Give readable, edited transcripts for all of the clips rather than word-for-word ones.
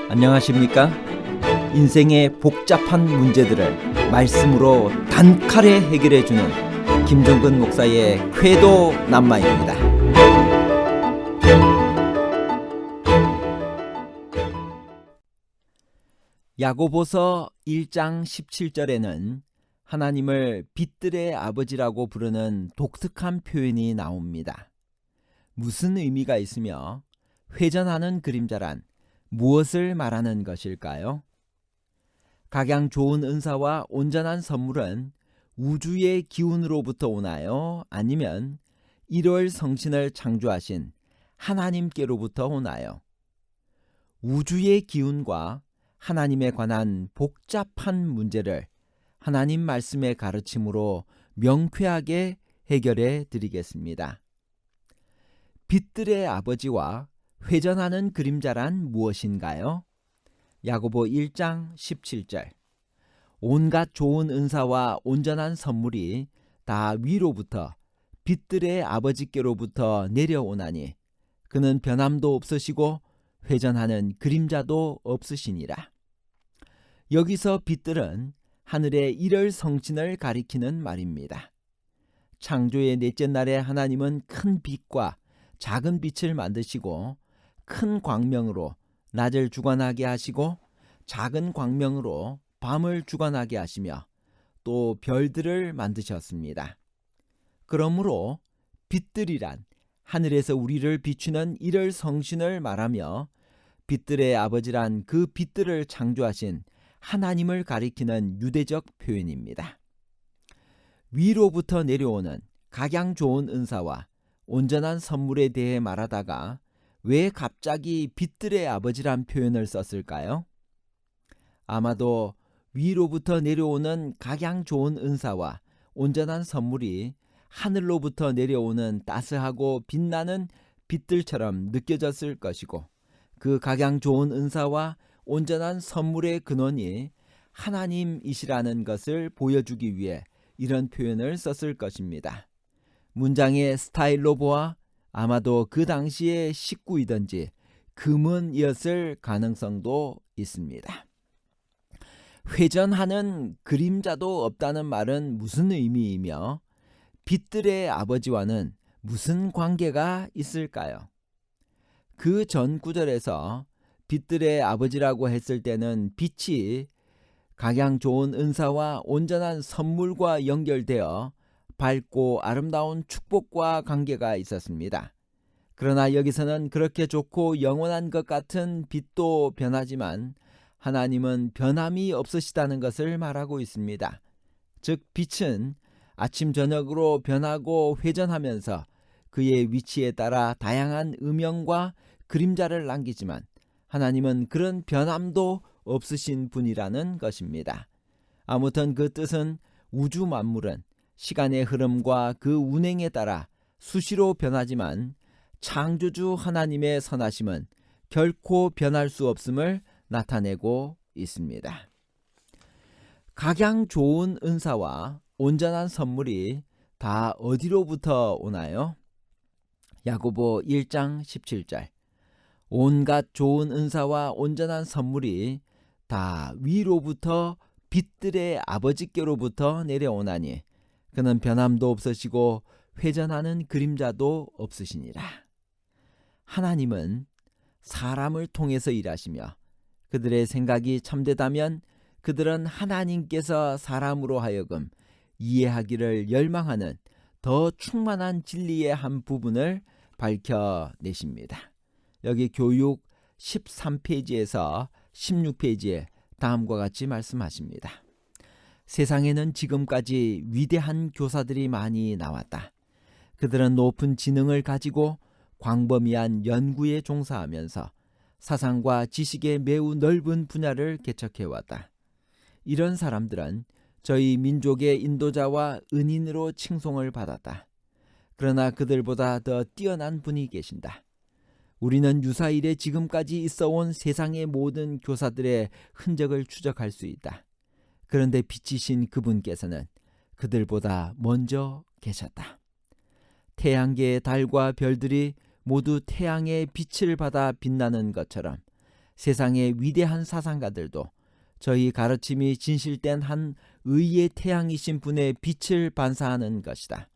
안녕하십니까? 인생의 복잡한 문제들을 말씀으로 단칼에 해결해주는 김종근 목사의 쾌도 남마입니다. 야고보서 1장 17절에는 하나님을 빛들의 아버지라고 부르는 독특한 표현이 나옵니다. 무슨 의미가 있으며 회전하는 그림자란 무엇을 말하는 것일까요? 각양 좋은 은사와 온전한 선물은 우주의 기운으로부터 오나요? 아니면 1월 성신을 창조하신 하나님께로부터 오나요? 우주의 기운과 하나님에 관한 복잡한 문제를 하나님 말씀의 가르침으로 명쾌하게 해결해 드리겠습니다. 빛들의 아버지와 회전하는 그림자란 무엇인가요? 야고보 1장 17절. 온갖 좋은 은사와 온전한 선물이 다 위로부터 빛들의 아버지께로부터 내려오나니 그는 변함도 없으시고 회전하는 그림자도 없으시니라. 여기서 빛들은 하늘의 1월 성신을 가리키는 말입니다. 창조의 넷째 날에 하나님은 큰 빛과 작은 빛을 만드시고 큰 광명으로 낮을 주관하게 하시고 작은 광명으로 밤을 주관하게 하시며 또 별들을 만드셨습니다. 그러므로 빛들이란 하늘에서 우리를 비추는 1월 성신을 말하며 빛들의 아버지란 그 빛들을 창조하신 하나님을 가리키는 유대적 표현입니다. 위로부터 내려오는 각양 좋은 은사와 온전한 선물에 대해 말하다가 왜 갑자기 빛들의 아버지란 표현을 썼을까요? 아마도 위로부터 내려오는 각양 좋은 은사와 온전한 선물이 하늘로부터 내려오는 따스하고 빛나는 빛들처럼 느껴졌을 것이고 그 각양 좋은 은사와 온전한 선물의 근원이 하나님이시라는 것을 보여주기 위해 이런 표현을 썼을 것입니다. 문장의 스타일로 보아 아마도 그 당시의 식구이든지 금은이었을 가능성도 있습니다. 회전하는 그림자도 없다는 말은 무슨 의미이며 빛들의 아버지와는 무슨 관계가 있을까요? 그 전 구절에서 빛들의 아버지라고 했을 때는 빛이 각양 좋은 은사와 온전한 선물과 연결되어 밝고 아름다운 축복과 관계가 있었습니다. 그러나 여기서는 그렇게 좋고 영원한 것 같은 빛도 변하지만 하나님은 변함이 없으시다는 것을 말하고 있습니다. 즉 빛은 아침 저녁으로 변하고 회전하면서 그의 위치에 따라 다양한 음영과 그림자를 남기지만 하나님은 그런 변함도 없으신 분이라는 것입니다. 아무튼 그 뜻은 우주 만물은 시간의 흐름과 그 운행에 따라 수시로 변하지만 창조주 하나님의 선하심은 결코 변할 수 없음을 나타내고 있습니다. 각양 좋은 은사와 온전한 선물이 다 어디로부터 오나요? 야고보 1장 17절. 온갖 좋은 은사와 온전한 선물이 다 위로부터 빛들의 아버지께로부터 내려오나니 그는 변함도 없으시고 회전하는 그림자도 없으시니라. 하나님은 사람을 통해서 일하시며 그들의 생각이 참되다면 그들은 하나님께서 사람으로 하여금 이해하기를 열망하는 더 충만한 진리의 한 부분을 밝혀내십니다. 여기 교육 13페이지에서 16페이지에 다음과 같이 말씀하십니다. 세상에는 지금까지 위대한 교사들이 많이 나왔다. 그들은 높은 지능을 가지고 광범위한 연구에 종사하면서 사상과 지식의 매우 넓은 분야를 개척해왔다. 이런 사람들은 저희 민족의 인도자와 은인으로 칭송을 받았다. 그러나 그들보다 더 뛰어난 분이 계신다. 우리는 유사일에 지금까지 있어온 세상의 모든 교사들의 흔적을 추적할 수 있다. 그런데 빛이신 그분께서는 그들보다 먼저 계셨다. 태양계의 달과 별들이 모두 태양의 빛을 받아 빛나는 것처럼 세상의 위대한 사상가들도 저희 가르침이 진실된 한 의의 태양이신 분의 빛을 반사하는 것이다.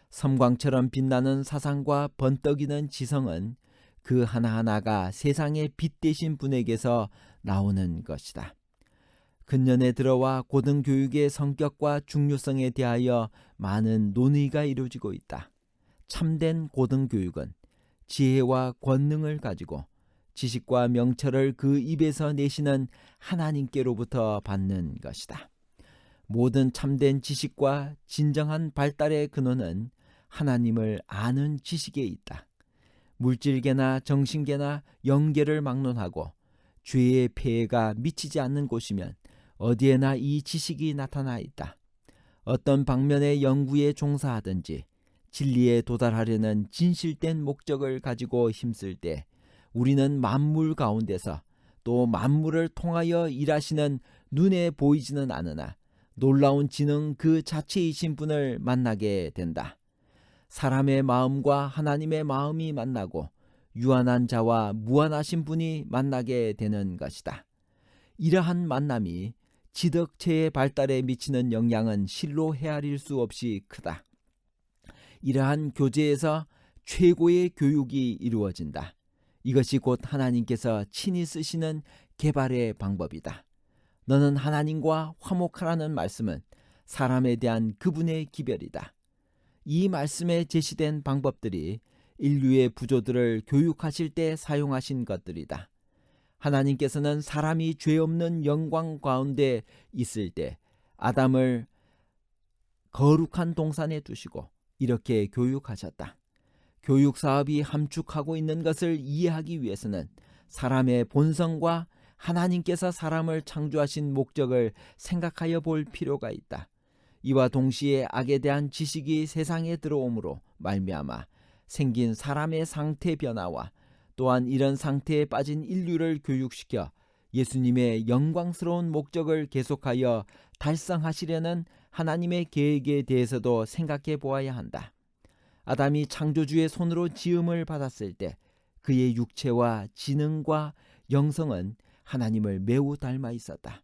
섬광처럼 빛나는 사상과 번떡이는 지성은 그 하나하나가 세상의 빛 되신 분에게서 나오는 것이다. 근년에 들어와 고등교육의 성격과 중요성에 대하여 많은 논의가 이루어지고 있다. 참된 고등교육은 지혜와 권능을 가지고 지식과 명철을 그 입에서 내시는 하나님께로부터 받는 것이다. 모든 참된 지식과 진정한 발달의 근원은 하나님을 아는 지식에 있다. 물질계나 정신계나 영계를 막론하고 죄의 폐해가 미치지 않는 곳이면 어디에나 이 지식이 나타나 있다. 어떤 방면의 연구에 종사하든지 진리에 도달하려는 진실된 목적을 가지고 힘쓸 때 우리는 만물 가운데서 또 만물을 통하여 일하시는 눈에 보이지는 않으나 놀라운 지능 그 자체이신 분을 만나게 된다. 사람의 마음과 하나님의 마음이 만나고 유한한 자와 무한하신 분이 만나게 되는 것이다. 이러한 만남이 지덕체의 발달에 미치는 영향은 실로 헤아릴 수 없이 크다. 이러한 교제에서 최고의 교육이 이루어진다. 이것이 곧 하나님께서 친히 쓰시는 개발의 방법이다. 너는 하나님과 화목하라는 말씀은 사람에 대한 그분의 기별이다. 이 말씀에 제시된 방법들이 인류의 부조들을 교육하실 때 사용하신 것들이다. 하나님께서는 사람이 죄 없는 영광 가운데 있을 때 아담을 거룩한 동산에 두시고 이렇게 교육하셨다. 교육 사업이 함축하고 있는 것을 이해하기 위해서는 사람의 본성과 하나님께서 사람을 창조하신 목적을 생각하여 볼 필요가 있다. 이와 동시에 악에 대한 지식이 세상에 들어옴으로 말미암아 생긴 사람의 상태 변화와 또한 이런 상태에 빠진 인류를 교육시켜 예수님의 영광스러운 목적을 계속하여 달성하시려는 하나님의 계획에 대해서도 생각해 보아야 한다. 아담이 창조주의 손으로 지음을 받았을 때 그의 육체와 지능과 영성은 하나님을 매우 닮아 있었다.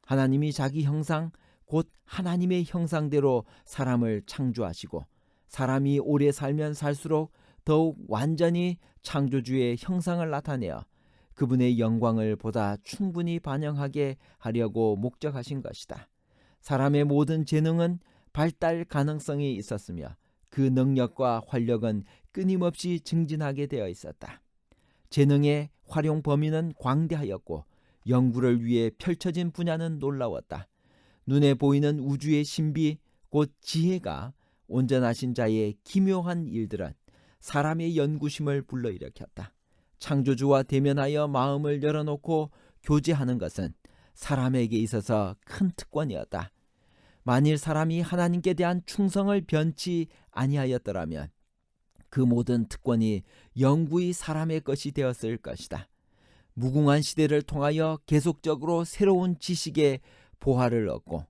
하나님이 자기 형상 곧 하나님의 형상대로 사람을 창조하시고 사람이 오래 살면 살수록 더욱 완전히 창조주의 형상을 나타내어 그분의 영광을 보다 충분히 반영하게 하려고 목적하신 것이다. 사람의 모든 재능은 발달 가능성이 있었으며 그 능력과 활력은 끊임없이 증진하게 되어 있었다. 재능의 활용 범위는 광대하였고 연구를 위해 펼쳐진 분야는 놀라웠다. 눈에 보이는 우주의 신비 곧 지혜가 온전하신 자의 기묘한 일들은 사람의 연구심을 불러일으켰다. 창조주와 대면하여 마음을 열어놓고 교제하는 것은 사람에게 있어서 큰 특권이었다. 만일 사람이 하나님께 대한 충성을 변치 아니하였더라면 그 모든 특권이 영구히 사람의 것이 되었을 것이다. 무궁한 시대를 통하여 계속적으로 새로운 지식의 보화를 얻고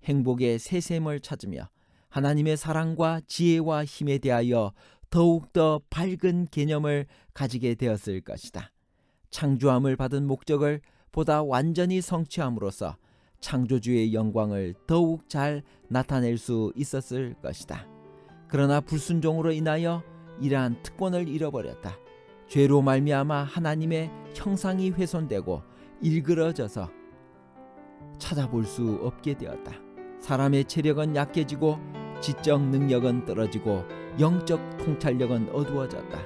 행복의 새샘을 찾으며 하나님의 사랑과 지혜와 힘에 대하여 더욱더 밝은 개념을 가지게 되었을 것이다. 창조함을 받은 목적을 보다 완전히 성취함으로써 창조주의 영광을 더욱 잘 나타낼 수 있었을 것이다. 그러나 불순종으로 인하여 이러한 특권을 잃어버렸다. 죄로 말미암아 하나님의 형상이 훼손되고 일그러져서 찾아볼 수 없게 되었다. 사람의 체력은 약해지고 지적 능력은 떨어지고 영적 통찰력은 어두워졌다.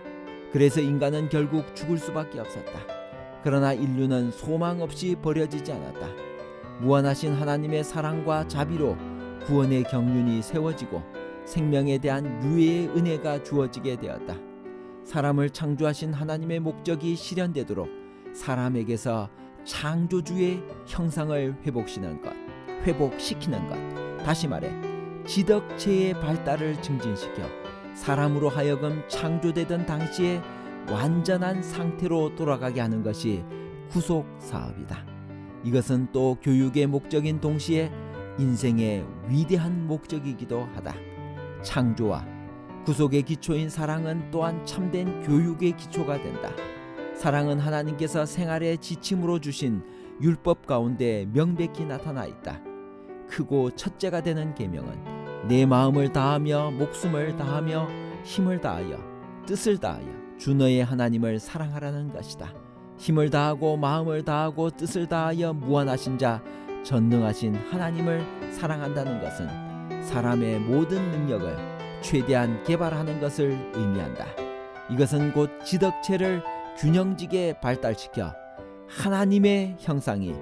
그래서 인간은 결국 죽을 수밖에 없었다. 그러나 인류는 소망 없이 버려지지 않았다. 무한하신 하나님의 사랑과 자비로 구원의 경륜이 세워지고 생명에 대한 유해의 은혜가 주어지게 되었다. 사람을 창조하신 하나님의 목적이 실현되도록 사람에게서 창조주의 형상을 회복시키는 것, 다시 말해 지덕체의 발달을 증진시켜 사람으로 하여금 창조되던 당시에 완전한 상태로 돌아가게 하는 것이 구속 사업이다. 이것은 또 교육의 목적인 동시에 인생의 위대한 목적이기도 하다. 창조와 구속의 기초인 사랑은 또한 참된 교육의 기초가 된다. 사랑은 하나님께서 생활의 지침으로 주신 율법 가운데 명백히 나타나 있다. 크고 첫째가 되는 계명은 내 마음을 다하며 목숨을 다하며 힘을 다하여 뜻을 다하여 주 너의 하나님을 사랑하라는 것이다. 힘을 다하고 마음을 다하고 뜻을 다하여 무한하신 자 전능하신 하나님을 사랑한다는 것은 사람의 모든 능력을 최대한 개발하는 것을 의미한다. 이것은 곧 지덕체를 균형지게 발달시켜 하나님의 형상이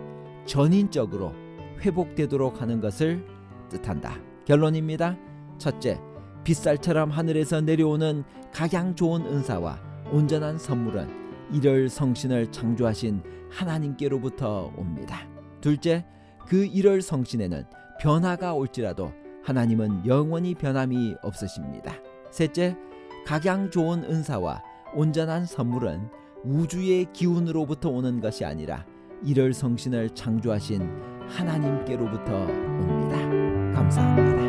전인적으로 회복되도록 하는 것을 뜻한다. 결론입니다. 첫째, 빗살처럼 하늘에서 내려오는 각양 좋은 은사와 온전한 선물은 일월 성신을 창조하신 하나님께로부터 옵니다. 둘째, 그 일월 성신에는 변화가 올지라도 하나님은 영원히 변함이 없으십니다. 셋째, 각양 좋은 은사와 온전한 선물은 우주의 기운으로부터 오는 것이 아니라 일월 성신을 창조하신 하나님께로부터 옵니다. 감사합니다.